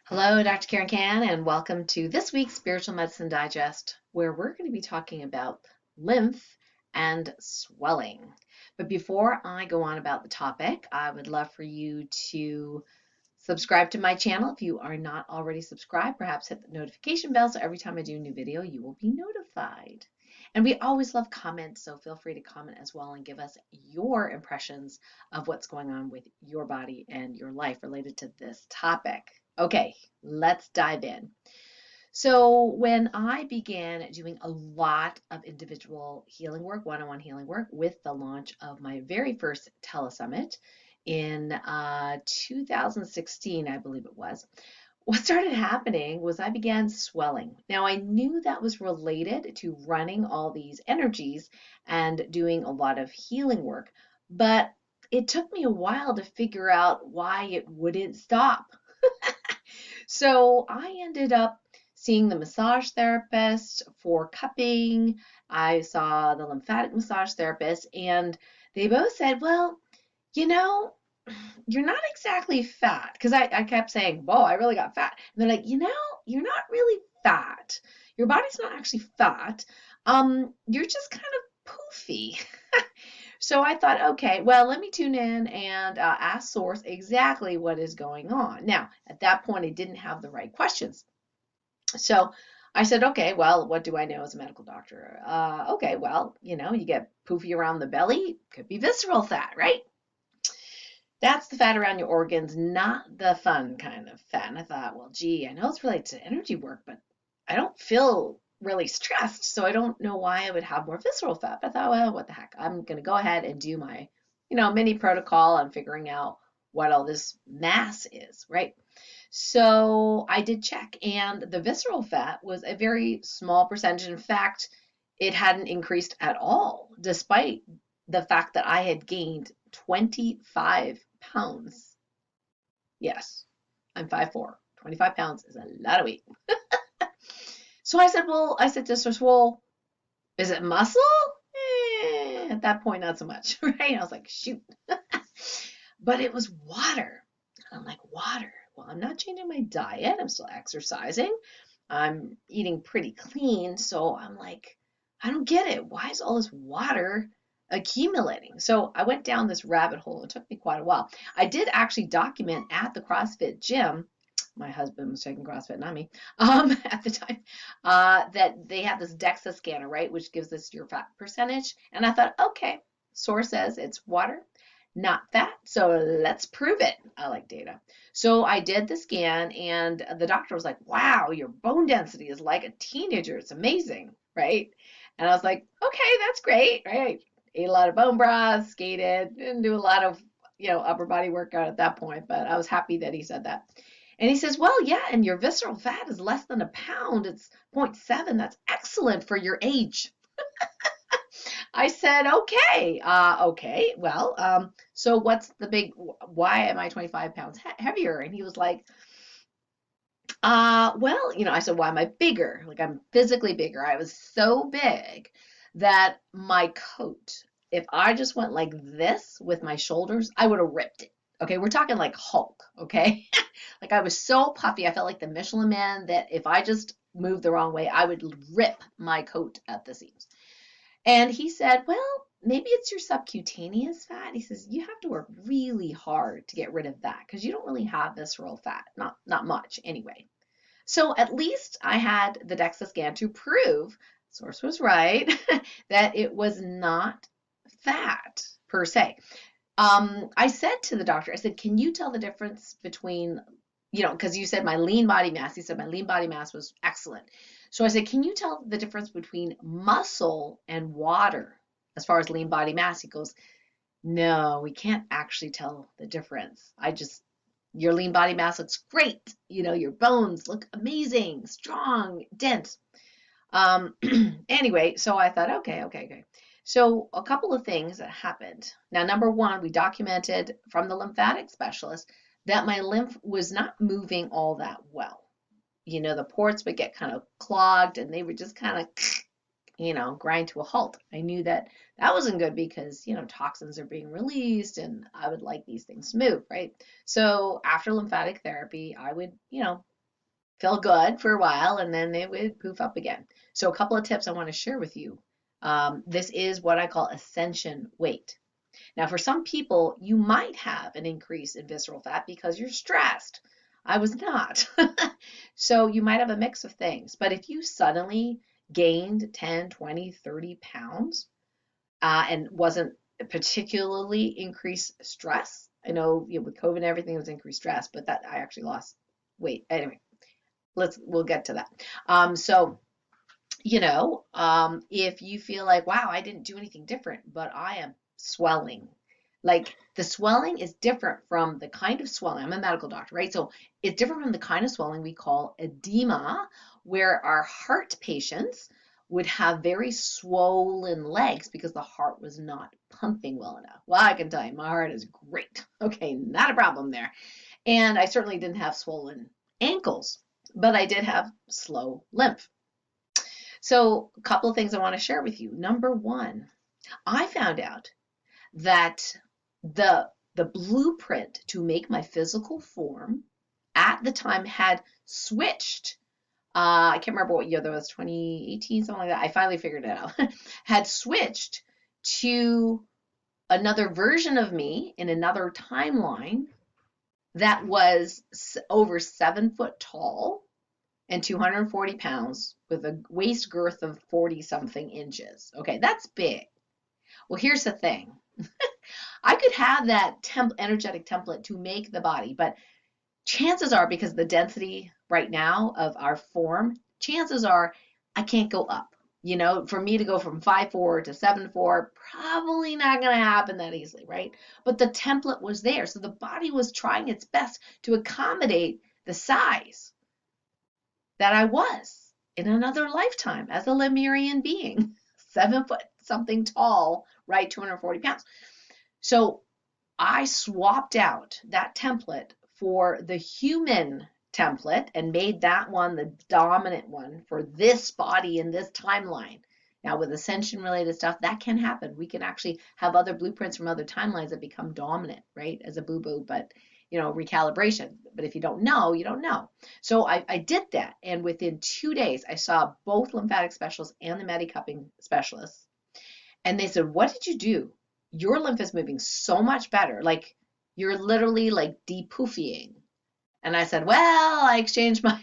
Hello, Dr. Karen Can, and welcome to this week's Spiritual Medicine Digest, where we're going to be talking about lymph and swelling. But before I go on about the topic, I would love for you to subscribe to my channel if you are not already subscribed. Perhaps hit the notification bell so every time I do a new video, you will be notified. And we always love comments, so feel free to comment as well and give us your impressions of what's going on with your body and your life related to this topic. Okay, let's dive in. So when I began doing a lot of individual healing work, one-on-one healing work, with the launch of my very first telesummit in 2016, I believe it was, what started happening was I began swelling. Now I knew that was related to running all these energies and doing a lot of healing work, but it took me a while to figure out why it wouldn't stop. So I ended up seeing the massage therapist for cupping. I saw the lymphatic massage therapist, and they both said, well, you know, you're not exactly fat. Because I kept saying, whoa, I really got fat. And they're like, you're not really fat. Your body's not actually fat. You're just kind of poofy. So I thought, okay, well, let me tune in and ask Source exactly what is going on. Now, at that point, I didn't have the right questions. So I said, okay, well, what do I know as a medical doctor? Okay, well, you get poofy around the belly, could be visceral fat, right? That's the fat around your organs, not the fun kind of fat. And I thought, well, gee, I know it's related to energy work, but I don't feel really stressed, so I don't know why I would have more visceral fat. But I thought, well, what the heck? I'm going to go ahead and do my, mini protocol on figuring out what all this mass is, right? So I did check, and the visceral fat was a very small percentage. In fact, it hadn't increased at all, despite the fact that I had gained 25 pounds. Yes, I'm 5'4". 25 pounds is a lot of weight. So I said to Source, well, is it muscle? At that point, not so much, right? I was like, shoot. But it was water. I'm like, water. Well, I'm not changing my diet. I'm still exercising. I'm eating pretty clean. So I'm like, I don't get it. Why is all this water accumulating? So I went down this rabbit hole. It took me quite a while. I did actually document at the CrossFit gym. My husband was taking CrossFit, not me, at the time, that they have this DEXA scanner, right, which gives us your fat percentage. And I thought, okay, Source says it's water, not fat, so let's prove it. I like data. So I did the scan, and the doctor was like, wow, your bone density is like a teenager. It's amazing, right? And I was like, okay, that's great, right? Ate a lot of bone broth, skated, didn't do a lot of, upper body workout at that point, but I was happy that he said that. And he says, well, yeah, and your visceral fat is less than a pound. It's 0.7. That's excellent for your age. I said, okay, okay, well, so what's the why am I 25 pounds heavier? And he was like, well, I said, why am I bigger? Like, I'm physically bigger. I was so big that my coat, if I just went like this with my shoulders, I would have ripped it. Okay, we're talking like Hulk, okay? Like, I was so puffy, I felt like the Michelin Man, that if I just moved the wrong way, I would rip my coat at the seams. And he said, well, maybe it's your subcutaneous fat. He says, you have to work really hard to get rid of that because you don't really have visceral fat, not much anyway. So at least I had the DEXA scan to prove, Source was right, that it was not fat per se. I said to the doctor, I said, can you tell the difference between, because you said my lean body mass, he said my lean body mass was excellent. So I said, can you tell the difference between muscle and water as far as lean body mass? He goes, no, we can't actually tell the difference. Your lean body mass looks great. Your bones look amazing, strong, dense. Anyway, so I thought, okay. So a couple of things that happened. Now, number one, we documented from the lymphatic specialist that my lymph was not moving all that well. The ports would get kind of clogged and they would just kind of, grind to a halt. I knew that wasn't good because, toxins are being released and I would like these things to move, right? So after lymphatic therapy, I would, feel good for a while, and then it would poof up again. So a couple of tips I want to share with you. This is what I call ascension weight. Now, for some people, you might have an increase in visceral fat because you're stressed. I was not. So you might have a mix of things. But if you suddenly gained 10, 20, 30 pounds and wasn't particularly increased stress, I know, with COVID and everything, it was increased stress, but that I actually lost weight. Anyway, we'll get to that. So if you feel like, wow, I didn't do anything different, but I am swelling. Like the swelling is different from the kind of swelling. I'm a medical doctor, right? So it's different from the kind of swelling we call edema, where our heart patients would have very swollen legs because the heart was not pumping well enough. Well, I can tell you, my heart is great. Okay, not a problem there. And I certainly didn't have swollen ankles, but I did have slow lymph. So a couple of things I want to share with you. Number one, I found out that the blueprint to make my physical form at the time had switched. I can't remember what year that was, 2018, something like that. I finally figured it out. Had switched to another version of me in another timeline that was over 7 foot tall and 240 pounds with a waist girth of 40 something inches. Okay, that's big. Well, here's the thing. I could have that energetic template to make the body, but chances are, because of the density right now of our form, chances are I can't go up. For me to go from 5'4" to 7'4", probably not going to happen that easily, right? But the template was there. So the body was trying its best to accommodate the size that I was in another lifetime as a Lemurian being, 7 foot something tall, right? 240 pounds. So I swapped out that template for the human template and made that one the dominant one for this body in this timeline. Now, with ascension related stuff, that can happen. We can actually have other blueprints from other timelines that become dominant, right? As a boo-boo, but recalibration. But if you don't know, you don't know. So I did that. And within 2 days, I saw both lymphatic specialists and the Medi-cupping specialists. And they said, what did you do? Your lymph is moving so much better. Like you're literally like depoofying. And I said, well, I exchanged my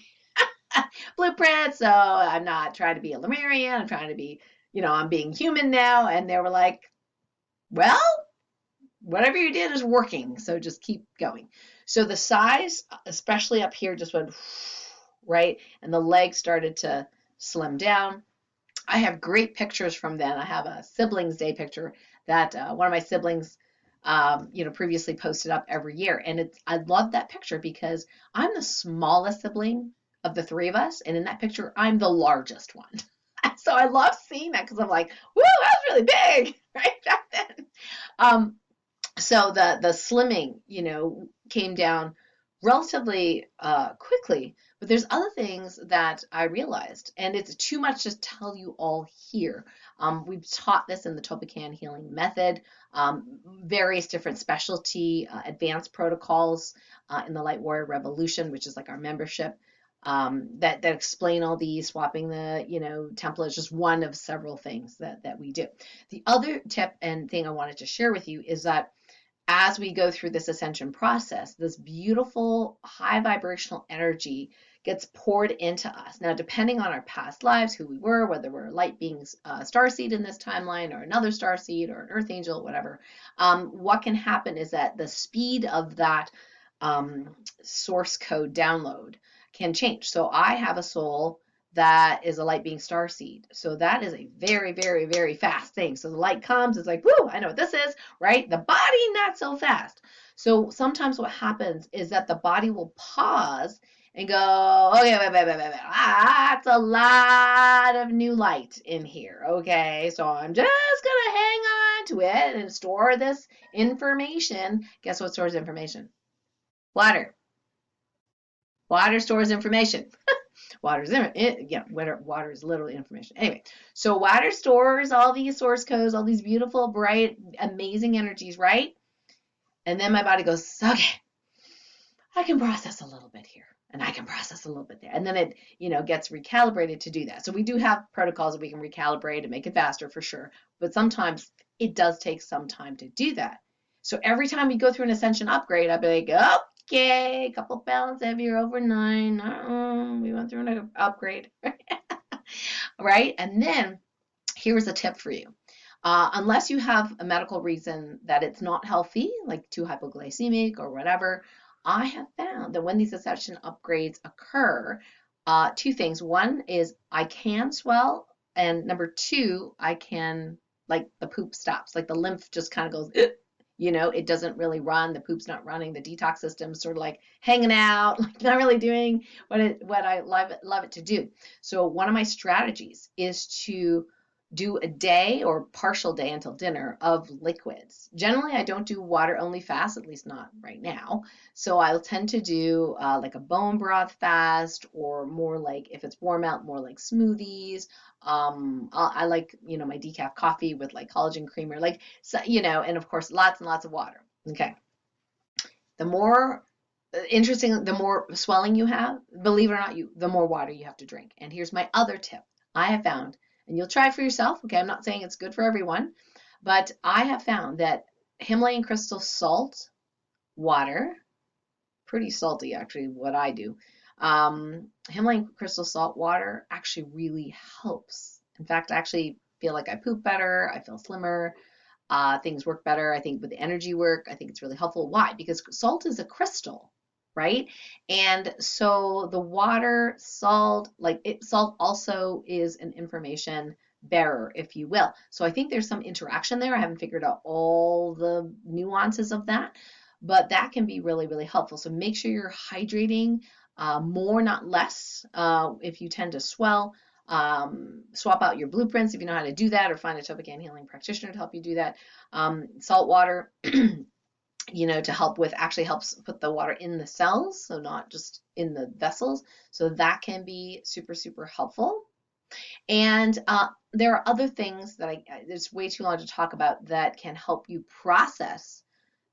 blueprint. So I'm not trying to be a Lemurian. I'm trying to be, I'm being human now. And they were like, well, whatever you did is working. So just keep going. So the size, especially up here, just went right. And the legs started to slim down. I have great pictures from then. I have a siblings day picture that one of my siblings, previously posted up every year. And I love that picture because I'm the smallest sibling of the three of us. And in that picture, I'm the largest one. So I love seeing that because I'm like, woo, that's really big, right? Back then. So the slimming, came down relatively quickly. But there's other things that I realized, and it's too much to tell you all here. We've taught this in the TOLPAKAN Healing Method, various different specialty advanced protocols in the Light Warrior Revolution, which is like our membership, that explain all these. Swapping the template is just one of several things that we do. The other tip and thing I wanted to share with you is that as we go through this ascension process, this beautiful high vibrational energy gets poured into us. Now, depending on our past lives, who we were, whether we're a light being starseed in this timeline or another starseed or an earth angel, whatever, what can happen is that the speed of that source code download can change. So I have a soul that is a light being starseed. So that is a very, very, very fast thing. So the light comes, it's like, whoo, I know what this is, right? The body, not so fast. So sometimes what happens is that the body will pause and go, okay, wait. That's a lot of new light in here. Okay, so I'm just gonna hang on to it and store this information. Guess what stores information? Water. Water stores information. Water is literally information. Anyway, so water stores all these source codes, all these beautiful, bright, amazing energies, right? And then my body goes, okay, I can process a little bit here. and I can process a little bit there. And then it, gets recalibrated to do that. So we do have protocols that we can recalibrate and make it faster for sure. But sometimes it does take some time to do that. So every time we go through an Ascension upgrade, I'd be like, okay, a couple pounds heavier overnight. We went through an upgrade. Right? And then here's a tip for you. Unless you have a medical reason that it's not healthy, like too hypoglycemic or whatever, I have found that when these Ascension upgrades occur, two things. One is I can swell, and number two, I can, like, the poop stops, like the lymph just kind of goes, it doesn't really run, the poop's not running, the detox system's sort of like hanging out, like not really doing what I love it to do. So one of my strategies is to do a day or partial day until dinner of liquids. Generally, I don't do water only fast, at least not right now. So I'll tend to do like a bone broth fast, or more like, if it's warm out, more like smoothies. I like, my decaf coffee with like collagen creamer, like, so, and of course, lots and lots of water. Okay. The more the more swelling you have, believe it or not, the more water you have to drink. And here's my other tip I have found, and you'll try it for yourself. Okay, I'm not saying it's good for everyone, but I have found that Himalayan crystal salt water, pretty salty actually, what I do. Himalayan crystal salt water actually really helps. In fact, I actually feel like I poop better, I feel slimmer, things work better. I think with the energy work, I think it's really helpful. Why? Because salt is a crystal, right? And so the water, salt, salt also is an information bearer, if you will. So I think there's some interaction there. I haven't figured out all the nuances of that, but that can be really, really helpful. So make sure you're hydrating more, not less, if you tend to swell. Swap out your blueprints if you know how to do that, or find a TOLPAKAN healing practitioner to help you do that. Salt water, to help with, actually helps put the water in the cells, so not just in the vessels. So that can be super, super helpful. And there are other things that it's way too long to talk about that can help you process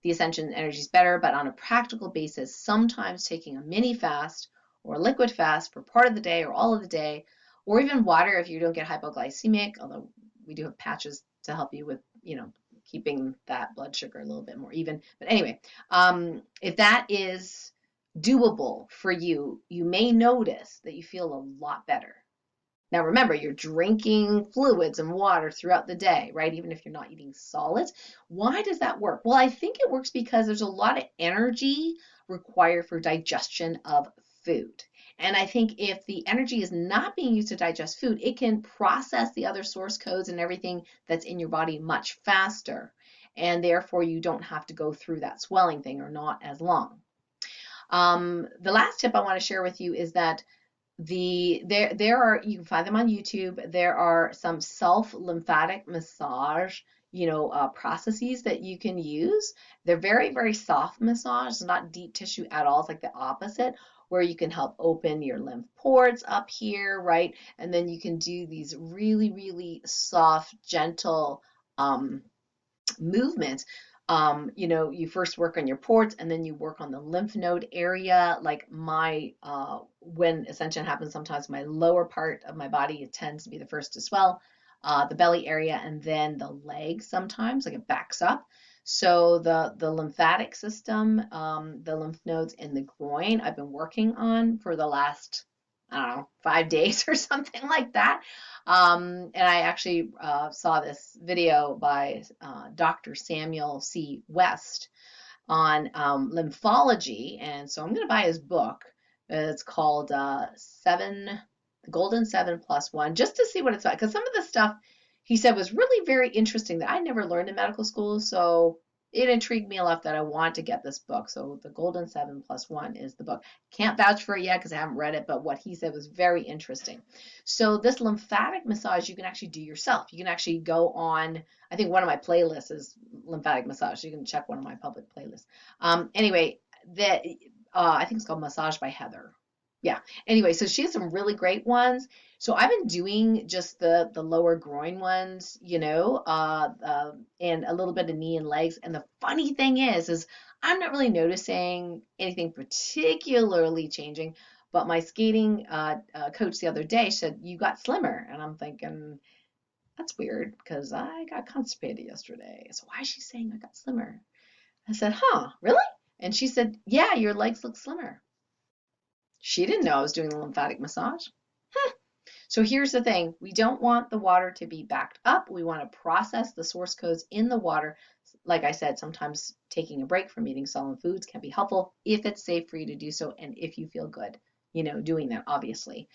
the Ascension energies better, but on a practical basis, sometimes taking a mini fast or a liquid fast for part of the day or all of the day, or even water if you don't get hypoglycemic, although we do have patches to help you with, keeping that blood sugar a little bit more even. But anyway, if that is doable for you, you may notice that you feel a lot better. Now remember, you're drinking fluids and water throughout the day, right? Even if you're not eating solids. Why does that work? Well, I think it works because there's a lot of energy required for digestion of food. And I think if the energy is not being used to digest food, it can process the other source codes and everything that's in your body much faster. And therefore, you don't have to go through that swelling thing, or not as long. The last tip I want to share with you is that there are, you can find them on YouTube. There are some lymphatic massage, processes that you can use. They're very, very soft massage, not deep tissue at all. It's like the opposite, where you can help open your lymph ports up here, right? And then you can do these really, really soft, gentle movements. You first work on your ports, and then you work on the lymph node area. Like when Ascension happens, sometimes my lower part of my body, it tends to be the first to swell, the belly area, and then the legs sometimes, like it backs up. So the lymphatic system, the lymph nodes in the groin, I've been working on for the last, I don't know, 5 days or something like that. And I actually saw this video by Dr. Samuel C. West on lymphology. And so I'm going to buy his book. It's called The Golden 7+1, just to see what it's about. Because some of the stuff he said was really very interesting that I never learned in medical school. So it intrigued me enough that I want to get this book. So The Golden 7+1 is the book. Can't vouch for it yet because I haven't read it, but what he said was very interesting. So this lymphatic massage you can actually do yourself. You can actually go on, I think one of my playlists is lymphatic massage. So you can check one of my public playlists. Anyway, I think it's called Massage by Heather. Yeah. Anyway, so she has some really great ones. So I've been doing just the lower groin ones, and a little bit of knee and legs. And the funny thing is I'm not really noticing anything particularly changing. But my skating coach the other day said you got slimmer, and I'm thinking that's weird because I got constipated yesterday. So why is she saying I got slimmer? I said, huh, really? And she said, yeah, your legs look slimmer. She didn't know I was doing the lymphatic massage. So here's the thing. We don't want the water to be backed up. We want to process the source codes in the water. Like I said, sometimes taking a break from eating solid foods can be helpful if it's safe for you to do so and if you feel good, doing that, obviously.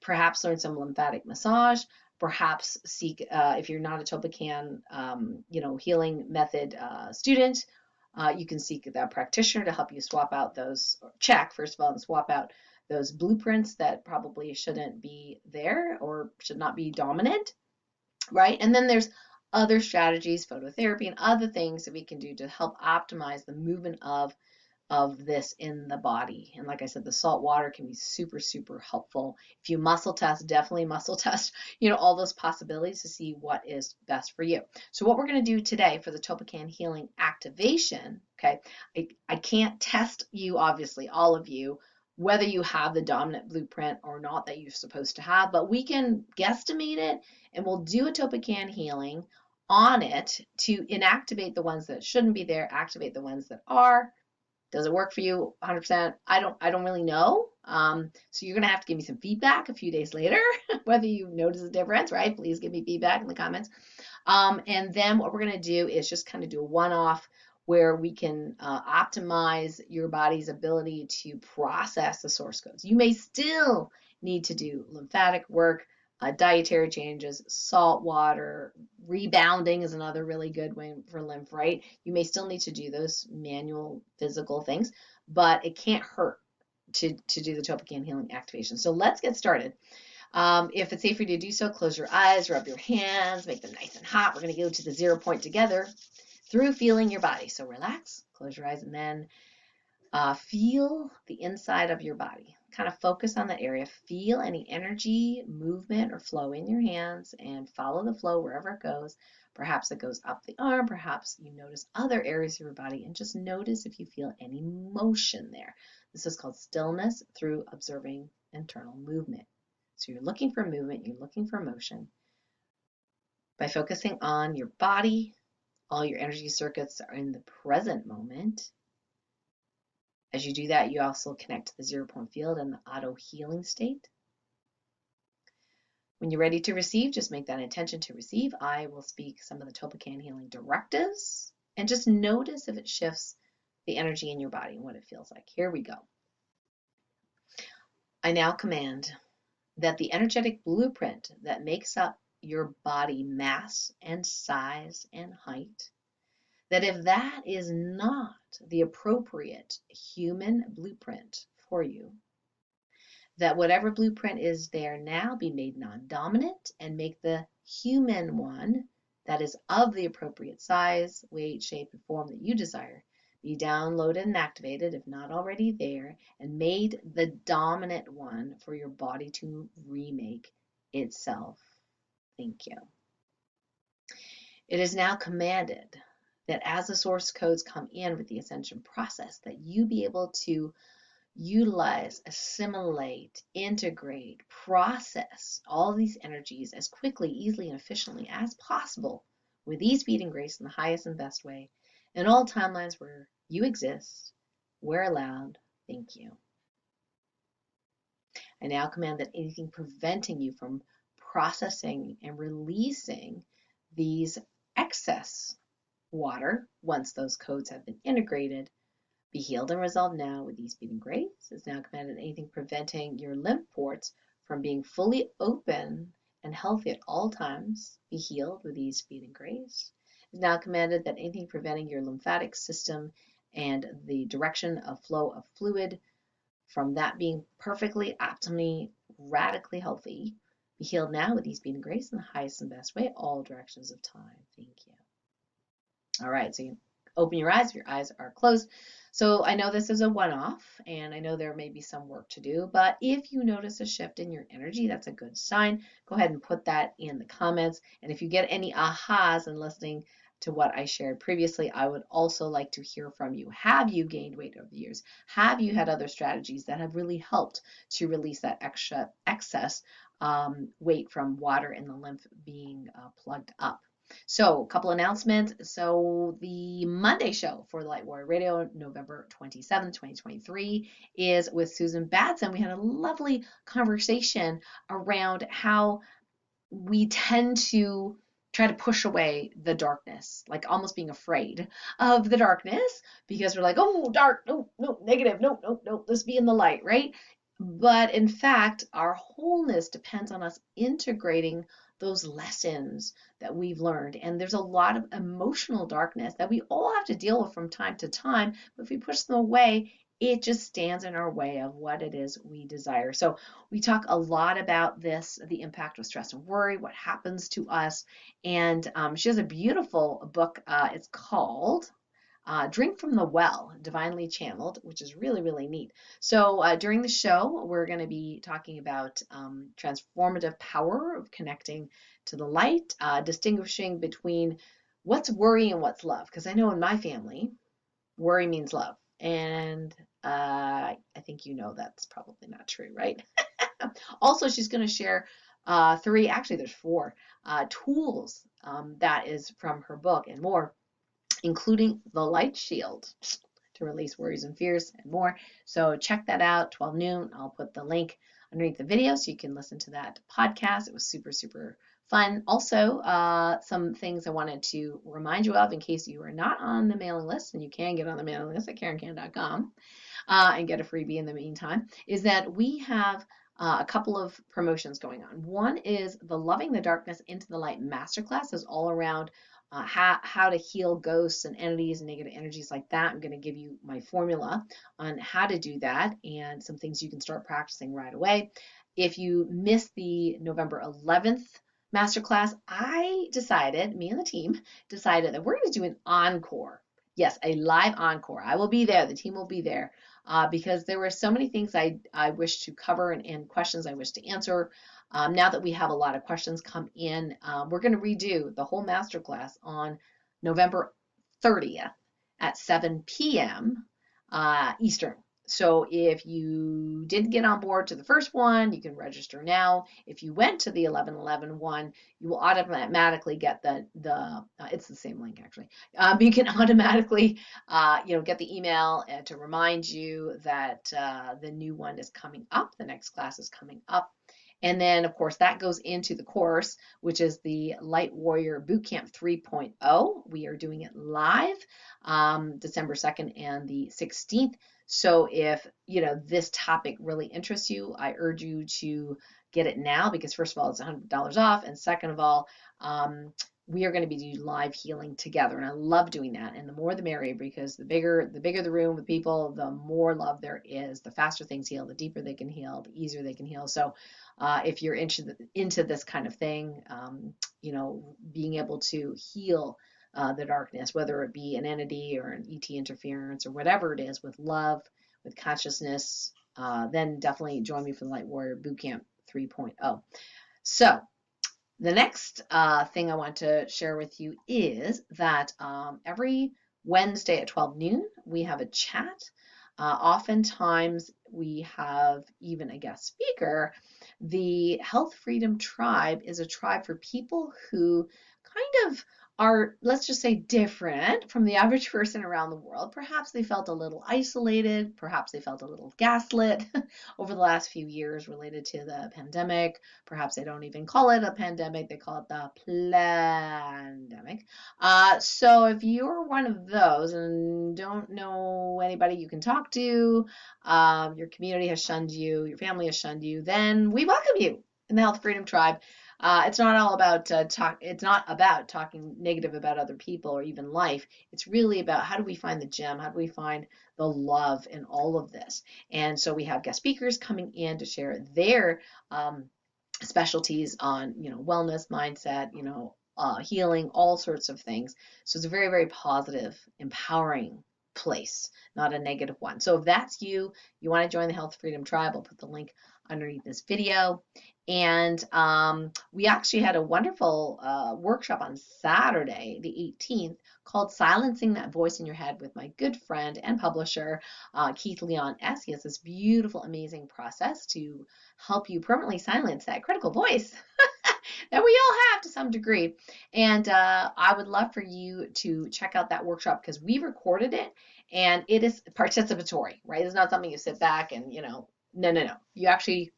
Perhaps learn some lymphatic massage. Perhaps seek, if you're not a TOLPAKAN, healing method student, you can seek that practitioner to help you swap out those, or check, first of all, and swap out those blueprints that probably shouldn't be there or should not be dominant, right? And then there's other strategies, phototherapy, and other things that we can do to help optimize the movement of this in the body. And like I said, the salt water can be super, super helpful. If you muscle test, definitely muscle test, all those possibilities to see what is best for you. So what we're going to do today for the TOLPAKAN Healing Activation, okay, I can't test you, obviously, all of you, whether you have the dominant blueprint or not that you're supposed to have, but we can guesstimate it and we'll do a TOLPAKAN healing on it to inactivate the ones that shouldn't be there, activate the ones that are. Does it work for you 100%? I don't really know. So you're gonna have to give me some feedback a few days later, whether you notice a difference, right? Please give me feedback in the comments. And then what we're gonna do is just kind of do a one-off where we can optimize your body's ability to process the source codes. You may still need to do lymphatic work, dietary changes, salt water, rebounding is another really good way for lymph, right? You may still need to do those manual physical things, but it can't hurt to do the TOLPAKAN Healing Activation. So let's get started. If it's safe for you to do so, close your eyes, rub your hands, make them nice and hot. We're going to go to the 0 point together through feeling your body. So relax, close your eyes, and then feel the inside of your body. Kind of focus on that area. Feel any energy, movement, or flow in your hands and follow the flow wherever it goes. Perhaps it goes up the arm. Perhaps you notice other areas of your body and just notice if you feel any motion there. This is called stillness through observing internal movement. So you're looking for movement, you're looking for motion. By focusing on your body, all your energy circuits are in the present moment. As you do that, you also connect to the 0 point field and the auto healing state. When you're ready to receive, just make that intention to receive. I will speak some of the TOLPAKAN healing directives and just notice if it shifts the energy in your body and what it feels like. Here we go. I now command that the energetic blueprint that makes up your body mass and size and height, that if that is not the appropriate human blueprint for you, that whatever blueprint is there now be made non-dominant and make the human one that is of the appropriate size, weight, shape, and form that you desire be downloaded and activated, if not already there, and made the dominant one for your body to remake itself. Thank you. It is now commanded that as the source codes come in with the Ascension process, that you be able to utilize, assimilate, integrate, process all these energies as quickly, easily, and efficiently as possible with ease, speed, and grace in the highest and best way in all timelines where you exist, where allowed. Thank you. I now command that anything preventing you from processing and releasing these excess water, once those codes have been integrated, be healed and resolved now with ease, speed, and grace. Is now commanded anything preventing your lymph ports from being fully open and healthy at all times be healed with ease, speed, and grace. Is now commanded that anything preventing your lymphatic system and the direction of flow of fluid from that being perfectly, optimally, radically healthy be healed now with ease, speed, and grace in the highest and best way, all directions of time. Thank you. All right, so you open your eyes if your eyes are closed. So I know this is a one-off, and I know there may be some work to do, but if you notice a shift in your energy, that's a good sign. Go ahead and put that in the comments. And if you get any ahas in listening to what I shared previously, I would also like to hear from you. Have you gained weight over the years? Have you had other strategies that have really helped to release that excess weight from water in the lymph being plugged up? So, a couple announcements. So, the Monday show for the Light Warrior Radio, November 27th, 2023, is with Susan Batson. We had a lovely conversation around how we tend to try to push away the darkness, like almost being afraid of the darkness because we're like, oh, dark, no, no, negative, no, no, no, let's be in the light, right? But in fact, our wholeness depends on us integrating those lessons that we've learned. And there's a lot of emotional darkness that we all have to deal with from time to time. But if we push them away, it just stands in our way of what it is we desire. So we talk a lot about this, the impact of stress and worry, what happens to us. And she has a beautiful book. It's called Drink from the Well, Divinely Channeled, which is really, really neat. So during the show, we're going to be talking about transformative power of connecting to the light, distinguishing between what's worry and what's love. Because I know in my family, worry means love. And I think you know that's probably not true, right? Also, she's going to share three, actually, there's four tools that is from her book and more, including the light shield to release worries and fears and more. So check that out, 12 noon. I'll put the link underneath the video so you can listen to that podcast. It was super, super fun. Also, some things I wanted to remind you of in case you are not on the mailing list, and you can get on the mailing list at KarenCan.com and get a freebie in the meantime, is that we have a couple of promotions going on. One is the Loving the Darkness into the Light Masterclass is all around how to heal ghosts and entities and negative energies like that. I'm going to give you my formula on how to do that and some things you can start practicing right away. If you missed the November 11th masterclass, me and the team decided that we're going to do an encore. Yes, a live encore. I will be there. The team will be there because there were so many things I wish to cover and questions I wish to answer. Now that we have a lot of questions come in, we're going to redo the whole masterclass on November 30th at 7 p.m. Eastern. So if you didn't get on board to the first one, you can register now. If you went to the 11/11 one, you will automatically get it's the same link actually. You can automatically, get the email to remind you that the new one is coming up. The next class is coming up. And then, of course, that goes into the course, which is the Light Warrior Bootcamp 3.0. We are doing it live December 2nd and the 16th. So if, this topic really interests you, I urge you to get it now because, first of all, it's $100 off. And second of all, we are going to be doing live healing together. And I love doing that. And the more the merrier, because the bigger the room with people, the more love there is, the faster things heal, the deeper they can heal, the easier they can heal. So if you're into this kind of thing, being able to heal the darkness, whether it be an entity or an ET interference or whatever it is, with love, with consciousness, then definitely join me for the Light Warrior Bootcamp 3.0. So the next thing I want to share with you is that every Wednesday at 12 noon, we have a chat. Oftentimes, we have even a guest speaker. The Health Freedom Tribe is a tribe for people who kind of are, let's just say, different from the average person around the world. Perhaps they felt a little isolated, perhaps they felt a little gaslit over the last few years related to the pandemic. Perhaps they don't even call it a pandemic, they call it the plandemic. So if you're one of those and don't know anybody you can talk to, your community has shunned you, your family has shunned you, then we welcome you in the Health Freedom Tribe. It's not all about it's not about talking negative about other people or even life. It's really about how do we find the gem? How do we find the love in all of this? And so we have guest speakers coming in to share their specialties on, wellness, mindset, healing, all sorts of things. So it's a very, very positive, empowering place, not a negative one. So if that's you, you want to join the Health Freedom Tribe, I'll put the link underneath this video. And we actually had a wonderful workshop on Saturday, the 18th, called Silencing That Voice in Your Head with my good friend and publisher, Keith Leon S. He has this beautiful, amazing process to help you permanently silence that critical voice that we all have to some degree. And I would love for you to check out that workshop because we recorded it and it is participatory, right? It's not something you sit back and, no. You actually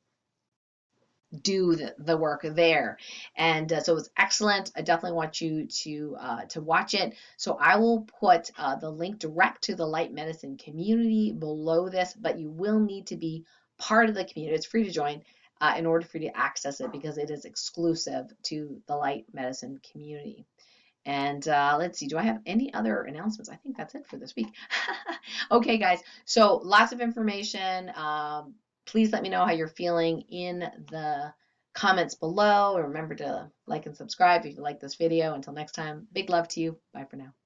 do the work there, and so it's excellent. I definitely want you to watch it. So I will put the link direct to the light medicine community below this, but you will need to be part of the community. It's free to join in order for you to access it because it is exclusive to the light medicine community. And let's see, do I have any other announcements? I think that's it for this week. Okay, guys, so lots of information. Please let me know how you're feeling in the comments below. Remember to like and subscribe if you like this video. Until next time, big love to you. Bye for now.